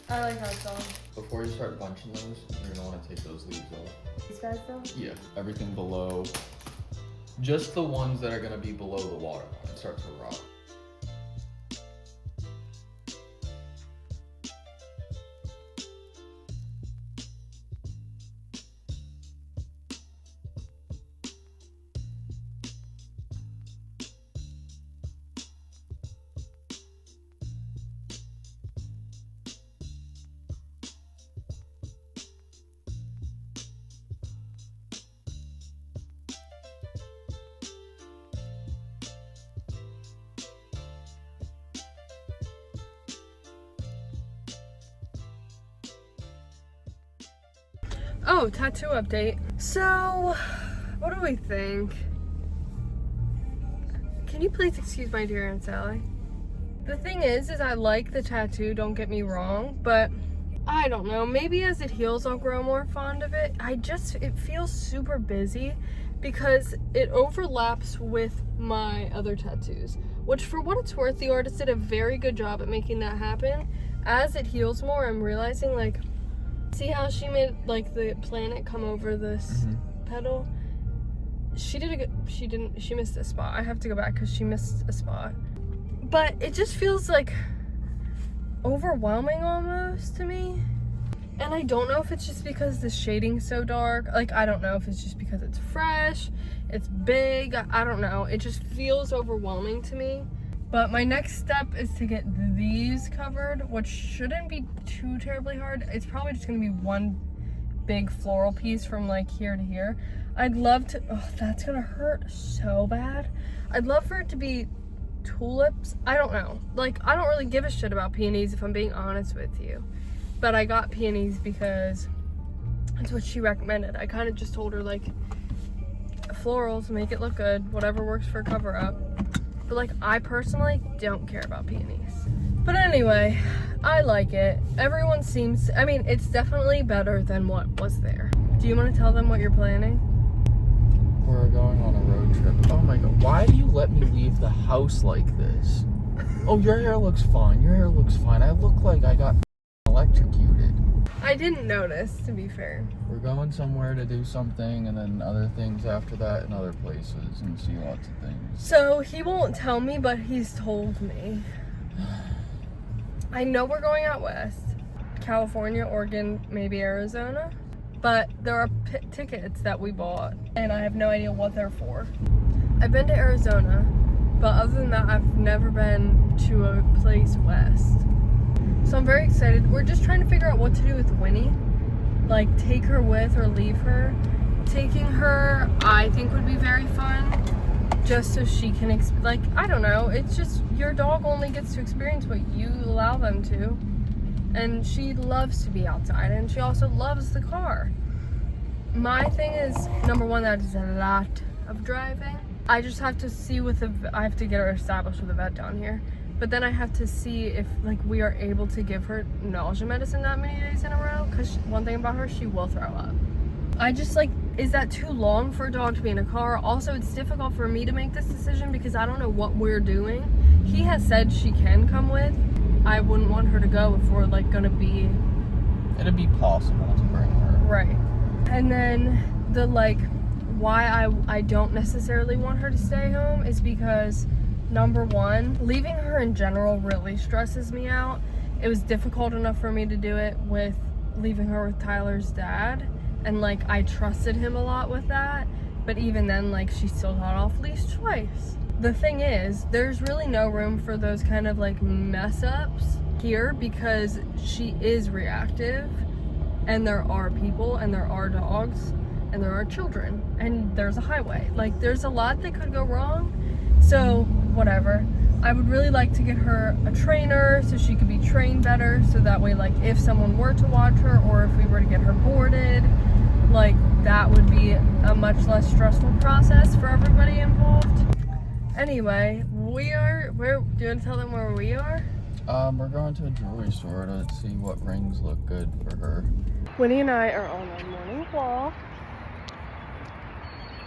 I like how it's on. Before you start bunching those, you're gonna want to take those leaves off. These guys though? Yeah, everything below. Just the ones that are gonna be below the water line start to rot. Oh, tattoo update. So, what do we think? Can you please excuse my dear Aunt Sally? The thing is I like the tattoo, don't get me wrong, but I don't know, maybe as it heals I'll grow more fond of it. It feels super busy because it overlaps with my other tattoos, which for what it's worth, the artist did a very good job at making that happen. As it heals more, I'm realizing, like, see how she made, like, the planet come over this petal? She missed a spot. I have to go back because she missed a spot. But it just feels, like, overwhelming almost to me. And I don't know if it's just because the shading's so dark. Like, I don't know if it's just because it's fresh, it's big, I don't know. It just feels overwhelming to me. But my next step is to get these covered, which shouldn't be too terribly hard. It's probably just gonna be one big floral piece from, like, here to here. I'd love to, oh, that's gonna hurt so bad. I'd love for it to be tulips. I don't know. Like, I don't really give a shit about peonies if I'm being honest with you. But I got peonies because that's what she recommended. I kind of just told her, like, florals, make it look good, whatever works for cover up. But, like, I personally don't care about peonies. But anyway, I like it. Everyone seems, I mean, it's definitely better than what was there. Do you want to tell them what you're planning? We're going on a road trip. Oh my god, why do you let me leave the house like this? Oh, your hair looks fine. Your hair looks fine. I look like I got electrocuted. I didn't notice, to be fair. We're going somewhere to do something, and then other things after that in other places, and see lots of things. So he won't tell me, but he's told me. I know we're going out west. California, Oregon, maybe Arizona. But there are tickets that we bought, and I have no idea what they're for. I've been to Arizona, but other than that, I've never been to a place west. So I'm very excited. We're just trying to figure out what to do with Winnie. Like, take her with or leave her. Taking her, I think, would be very fun. Just so she can, like, I don't know. It's just, your dog only gets to experience what you allow them to. And she loves to be outside, and she also loves the car. My thing is, number one, that is a lot of driving. I just have to see I have to get her established with a vet down here. But then I have to see if, like, we are able to give her nausea medicine that many days in a row. Because one thing about her, she will throw up. I just, like, is that too long for a dog to be in a car? Also, it's difficult for me to make this decision because I don't know what we're doing. He has said she can come with. I wouldn't want her to go if we're, like, gonna be... It'd be possible to bring her. Right. And then the, like, why I don't necessarily want her to stay home is because, number one, leaving her in general really stresses me out. It was difficult enough for me to do it with leaving her with Tyler's dad. And, like, I trusted him a lot with that. But even then, like, she still got off leash twice. The thing is, there's really no room for those kind of, like, mess ups here because she is reactive, and there are people, and there are dogs, and there are children, and there's a highway. Like, there's a lot that could go wrong. So, whatever. I would really like to get her a trainer so she could be trained better, so that way, like, if someone were to watch her, or if we were to get her boarded, like, that would be a much less stressful process for everybody involved. Anyway, do you want to tell them where we are? We're going to a jewelry store to see what rings look good for her. Winnie and I are on our morning walk.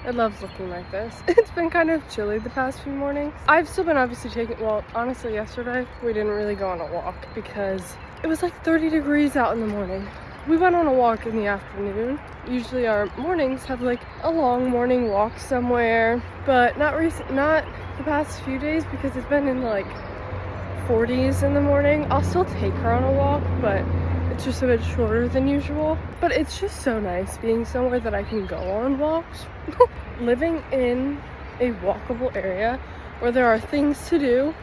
It loves looking like this. It's been kind of chilly the past few mornings. I've still been obviously taking, well, honestly, yesterday we didn't really go on a walk because it was like 30 degrees out in the morning. We went on a walk in the afternoon. Usually our mornings have like a long morning walk somewhere, but not the past few days because it's been in like 40s in the morning. I'll still take her on a walk, but it's just a bit shorter than usual. But it's just so nice being somewhere that I can go on walks. Living in a walkable area where there are things to do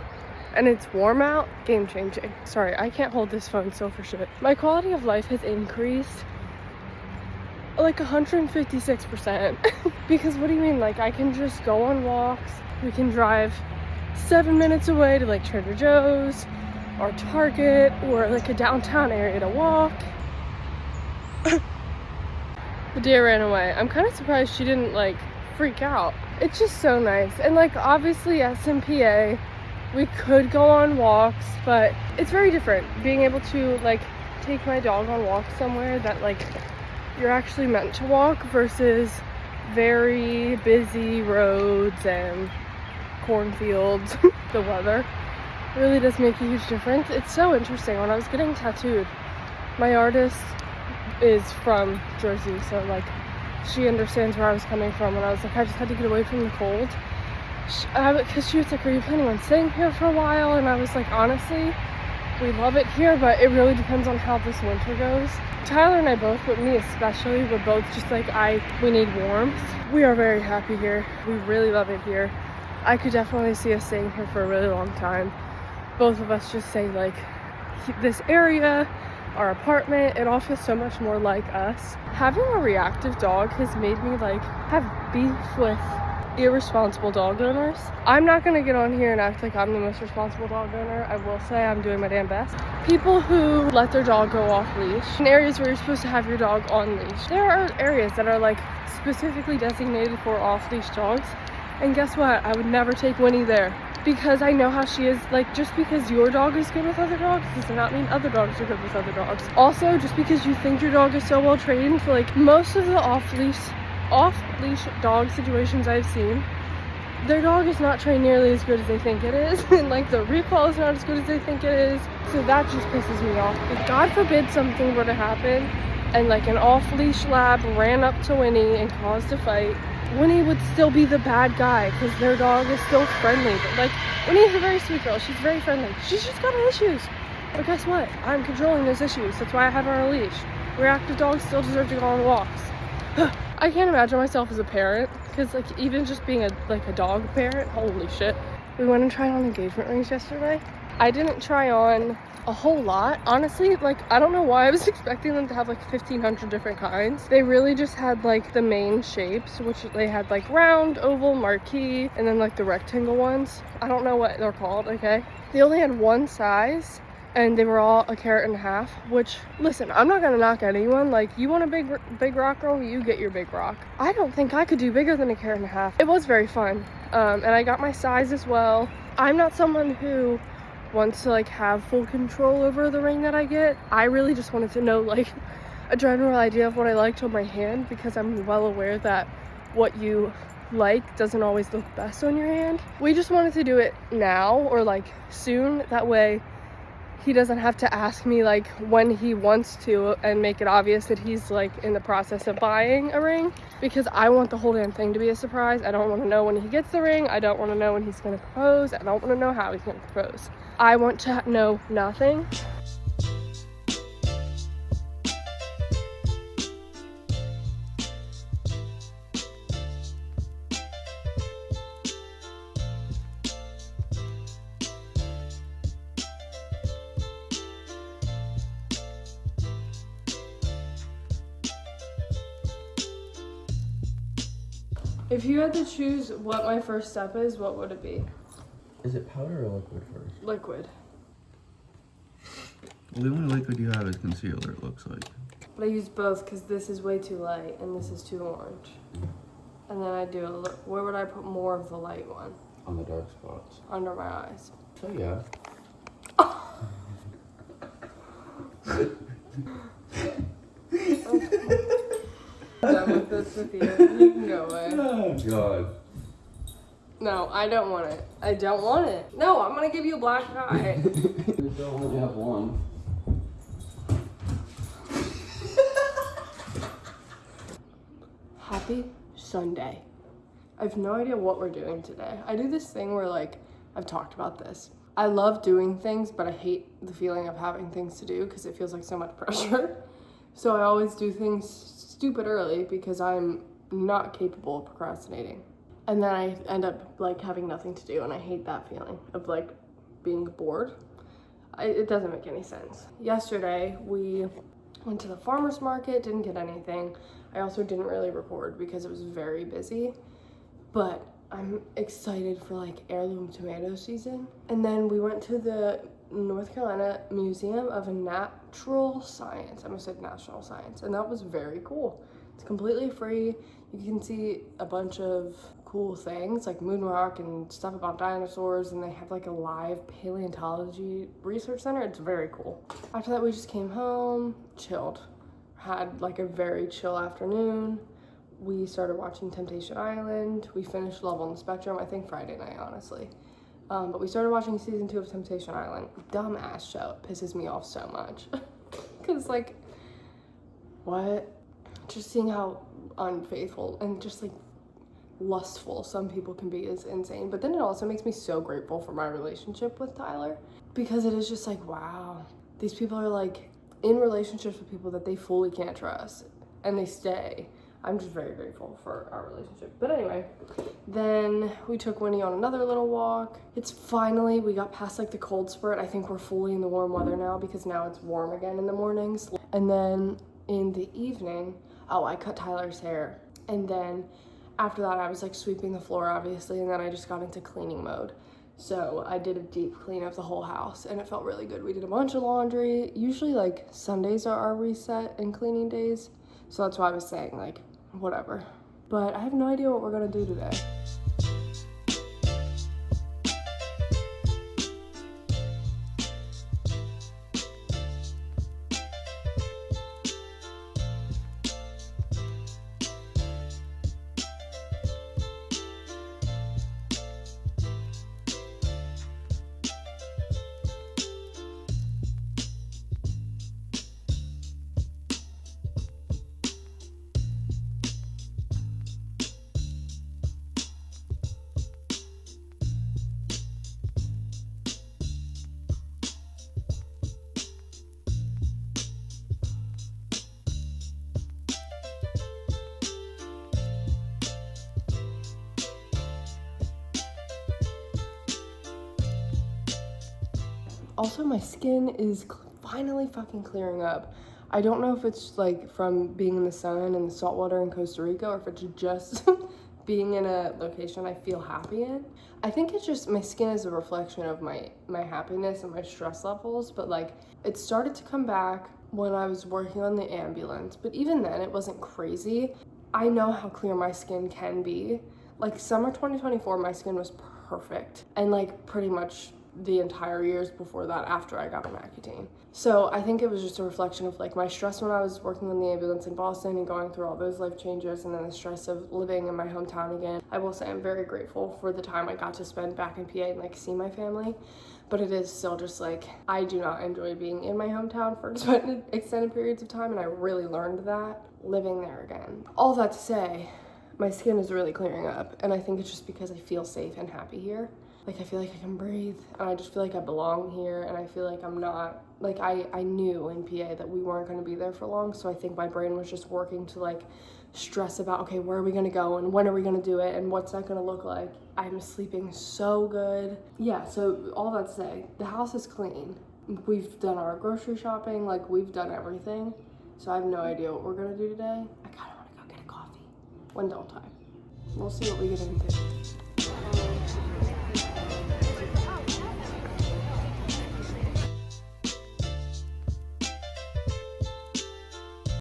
and it's warm out, game changing. Sorry, I can't hold this phone still for shit. My quality of life has increased like 156%. Because what do you mean? Like, I can just go on walks. We can drive 7 minutes away to like Trader Joe's or Target or like a downtown area to walk. The deer ran away. I'm kind of surprised she didn't like freak out. It's just so nice. And like obviously SMPA, we could go on walks, but it's very different being able to like take my dog on walks somewhere that like you're actually meant to walk versus very busy roads and cornfields. The weather really does make a huge difference. It's so interesting. When I was getting tattooed, my artist is from Jersey, so like she understands where I was coming from, and I was like, I just had to get away from the cold. Because she was like, are you planning on staying here for a while? And I was like, honestly, we love it here, but it really depends on how this winter goes. Tyler and I both, but me especially, we're both just like, we need warmth. We are very happy here. We really love it here. I could definitely see us staying here for a really long time. Both of us just say like, this area, our apartment, it all feels so much more like us. Having a reactive dog has made me like have beef with irresponsible dog owners. I'm not gonna get on here and act like I'm the most responsible dog owner. I will say I'm doing my damn best. People who let their dog go off leash in areas where you're supposed to have your dog on leash. There are areas that are like specifically designated for off leash dogs, and guess what? I would never take Winnie there because I know how she is. Like, just because your dog is good with other dogs does not mean other dogs are good with other dogs. Also, just because you think your dog is so well trained, like most of the off-leash dog situations I've seen, their dog is not trained nearly as good as they think it is. And like the recall is not as good as they think it is. So that just pisses me off. If God forbid something were to happen and like an off-leash lab ran up to Winnie and caused a fight, Winnie would still be the bad guy because their dog is still friendly. But like, Winnie's a very sweet girl. She's very friendly. She's just got her issues. But guess what? I'm controlling those issues. That's why I have her on a leash. Reactive dogs still deserve to go on walks. I can't imagine myself as a parent because like even just being a dog parent, holy shit. We went and tried on engagement rings yesterday. I didn't try on a whole lot, honestly. Like, I don't know why I was expecting them to have like 1,500 different kinds. They really just had like the main shapes, which they had like round, oval, marquee, and then like the rectangle ones. I don't know what they're called, okay? They only had one size and they were all 1.5 carats, which, listen, I'm not gonna knock anyone. Like, you want a big rock girl, you get your big rock. I don't think I could do bigger than 1.5 carats. It was very fun, and I got my size as well. I'm not someone who wants to like have full control over the ring that I get. I really just wanted to know like a general idea of what I liked on my hand, because I'm well aware that what you like doesn't always look best on your hand. We just wanted to do it now or like soon, that way he doesn't have to ask me like when he wants to and make it obvious that he's like in the process of buying a ring, because I want the whole damn thing to be a surprise. I don't want to know when he gets the ring. I don't want to know when he's going to propose. I don't want to know how he's going to propose. I want to know nothing. If you had to choose what my first step is, what would it be? Is it powder or liquid first? Liquid. Well, the only liquid you have is concealer, it looks like. But I use both because this is way too light and this is too orange. And then I do where would I put more of the light one? On the dark spots. Under my eyes. So yeah. I'm done with this this with you. You can go away. Oh, God. No, I don't want it. I don't want it. No, I'm gonna give you a black eye. You only have one. Happy Sunday. I have no idea what we're doing today. I do this thing where, like, I've talked about this. I love doing things, but I hate the feeling of having things to do because it feels like so much pressure. So I always do things stupid early because I'm not capable of procrastinating. And then I end up, like, having nothing to do, and I hate that feeling of, like, being bored. It doesn't make any sense. Yesterday, we went to the farmer's market, didn't get anything. I also didn't really record because it was very busy, but I'm excited for, like, heirloom tomato season. And then we went to the North Carolina Museum of Natural Science. I almost said National Science, and that was very cool. It's completely free. You can see a bunch of cool things like moon rock and stuff about dinosaurs, and they have like a live paleontology research center. It's very cool. After that, we just came home, chilled, had like a very chill afternoon. We started watching Temptation Island. We finished Love on the Spectrum, I think Friday night, honestly. But we started watching season 2 of Temptation Island. Dumbass show. It pisses me off so much. Cause like, what? Just seeing how unfaithful and just like lustful some people can be is insane. But then it also makes me so grateful for my relationship with Tyler, because it is just like, wow, these people are like in relationships with people that they fully can't trust, and they stay. I'm just very grateful for our relationship. But anyway, then we took Winnie on another little walk. It's finally, we got past like the cold spurt. I think we're fully in the warm weather now because now it's warm again in the mornings. And then in the evening, oh, I cut Tyler's hair. And then after that, I was like sweeping the floor, obviously, and then I just got into cleaning mode. So I did a deep clean of the whole house, and it felt really good. We did a bunch of laundry. Usually, like, Sundays are our reset and cleaning days. So that's why I was saying, like, whatever. But I have no idea what we're gonna do today. Also, my skin is finally fucking clearing up. I don't know if it's like from being in the sun and the salt water in Costa Rica, or if it's just being in a location I feel happy in. I think it's just my skin is a reflection of my happiness and my stress levels, but like it started to come back when I was working on the ambulance, but even then it wasn't crazy. I know how clear my skin can be. Like summer 2024, my skin was perfect, and like pretty much the entire years before that after I got on Accutane. So I think it was just a reflection of like my stress when I was working on the ambulance in Boston and going through all those life changes, and then the stress of living in my hometown again. I will say I'm very grateful for the time I got to spend back in PA and like see my family, but it is still just like I do not enjoy being in my hometown for extended periods of time, and I really learned that living there again. All that to say, my skin is really clearing up, and I think it's just because I feel safe and happy here. Like I feel like I can breathe, and I just feel like I belong here, and I feel like I'm not, like I knew in PA that we weren't going to be there for long, so I think my brain was just working to like stress about, okay, where are we going to go, and when are we going to do it, and what's that going to look like. I'm sleeping so good. Yeah, so all that to say, the house is clean. We've done our grocery shopping, like we've done everything, so I have no idea what we're going to do today. I kind of want to go get a coffee. When don't I? We'll see what we get into.